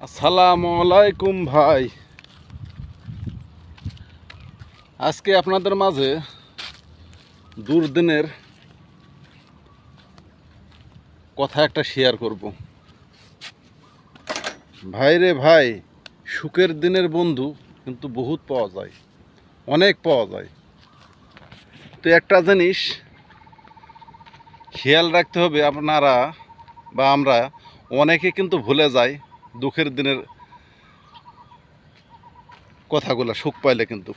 আসসালামু আলাইকুম ভাই। আজকে আপনাদের মাঝে দুর্দিনের কথা একটা শেয়ার করব। ভাই রে ভাই, সুখের দিনের বন্ধু কিন্তু বহুত পাওয়া যায়, অনেক পাওয়া যায়। তো একটা জিনিস খেয়াল রাখতে হবে, আপনারা বা আমরা অনেকে কিন্তু ভুলে যাই দুঃখের দিনের কথাগুলো সুখ পাইলে। কিন্তু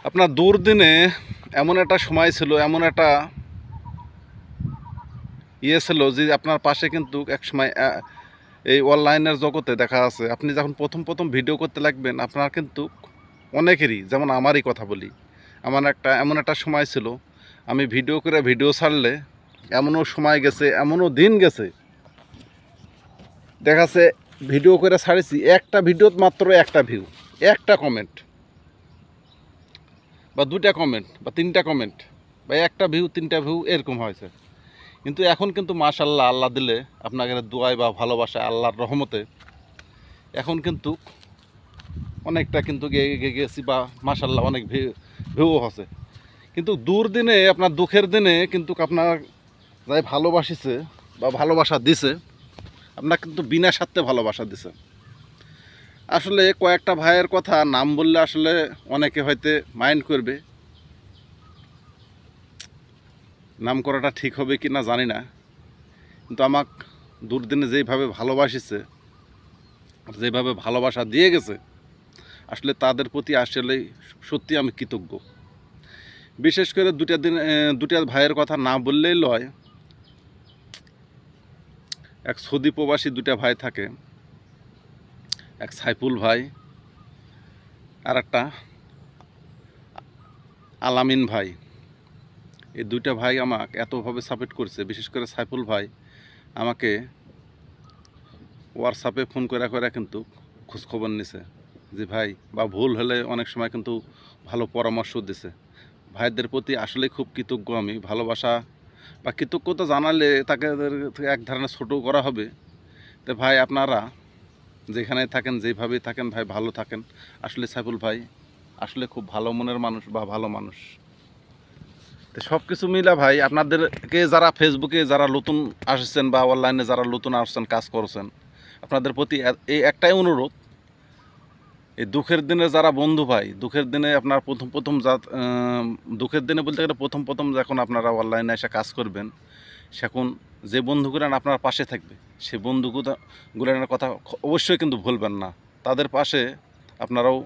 আপনার দুর্দিনে এমন একটা সময় ছিল, এমন একটা ছিল যে আপনার পাশে কিন্তু এক সময় এই অনলাইনের জগতে দেখা আছে, আপনি যখন প্রথম প্রথম ভিডিও করতে লাগবেন, আপনার কিন্তু অনেকেরই, যেমন আমারই কথা বলি, এমন একটা সময় ছিল, আমি ভিডিও করে ভিডিও ছাড়লে এমনও সময় গেছে, এমনও দিন গেছে, দেখাচ্ছে ভিডিও করে ছাড়েছি, একটা ভিডিওত মাত্র একটা ভিউ, একটা কমেন্ট বা দুটা কমেন্ট বা তিনটা কমেন্ট বা একটা ভিউ তিনটা ভিউ এরকম হয়েছে। কিন্তু এখন কিন্তু মাশাআল্লাহ, আল্লাহ দিলে আপনাকে দোয়ায় বা ভালোবাসা, আল্লাহর রহমতে এখন কিন্তু অনেকটা কিন্তু গেছি বা মাশাআল্লাহ অনেক ভিউ আছে। কিন্তু দুর্দিনে, আপনার দুঃখের দিনে কিন্তু আপনার যাই ভালোবাসিছে বা ভালোবাসা দিছে, আপনার কিন্তু বিনা স্বার্থে ভালোবাসা দিছে। আসলে কয়েকটা ভাইয়ের কথা নাম বললে আসলে অনেকে হয়তো মাইন্ড করবে, নাম করাটা ঠিক হবে কি না জানি না। কিন্তু আমাকে দুর্দিনে যেইভাবে ভালোবাসিছে, যেভাবে ভালোবাসা দিয়ে গেছে, আসলে তাদের প্রতি আসলে সত্যি আমি কৃতজ্ঞ। বিশেষ করে দুটা ভাইয়ের কথা না বললেই লয়। এক সৌদি প্রবাসী দুটা ভাই থাকে, এক সাইফুল ভাই আর একটা আলামিন ভাই। এই দুইটা ভাই আমাকে এতভাবে সাপোর্ট করছে। বিশেষ করে সাইফুল ভাই আমাকে হোয়াটসঅ্যাপে ফোন করে কিন্তু খোঁজখবর নিছে যে ভাই, বা ভুল হলে অনেক সময় কিন্তু ভালো পরামর্শ দিছে। ভাইদের প্রতি আসলে খুব কৃতজ্ঞ আমি। ভালোবাসা বা কৃতজ্ঞতা জানালে তাকে এক ধরনের ছোটো করা হবে। তো ভাই, আপনারা যেখানে থাকেন, যেভাবেই থাকেন ভাই, ভালো থাকেন। আসলে সাইফুল ভাই আসলে খুব ভালো মনের মানুষ বা ভালো মানুষ। তো সব কিছু মিলা ভাই, আপনাদেরকে যারা ফেসবুকে যারা নতুন আসছেন বা অনলাইনে যারা নতুন আসছেন, কাজ করছেন, আপনাদের প্রতি এই একটাই অনুরোধ, এই দুঃখের দিনে যারা বন্ধু ভাই, দুঃখের দিনে আপনার প্রথম দুঃখের দিনে বলতে গেলে প্রথম যখন আপনারা অনলাইনে এসে কাজ করবেন, সেখন যে বন্ধুগুলান আপনার পাশে থাকবে, সে বন্ধুগুলানের কথা অবশ্যই কিন্তু ভুলবেন না। তাদের পাশে আপনারাও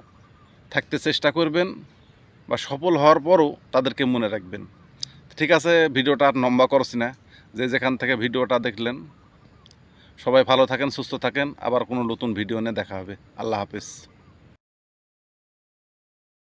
থাকতে চেষ্টা করবেন বা সফল হওয়ার পরও তাদেরকে মনে রাখবেন। ঠিক আছে, ভিডিওটা আর লম্বা করছি না। যে যেখান থেকে ভিডিওটা দেখলেন, সবাই ভালো থাকেন, সুস্থ থাকেন। আবার কোনো নতুন ভিডিও নিয়ে দেখা হবে। আল্লাহ হাফেজ।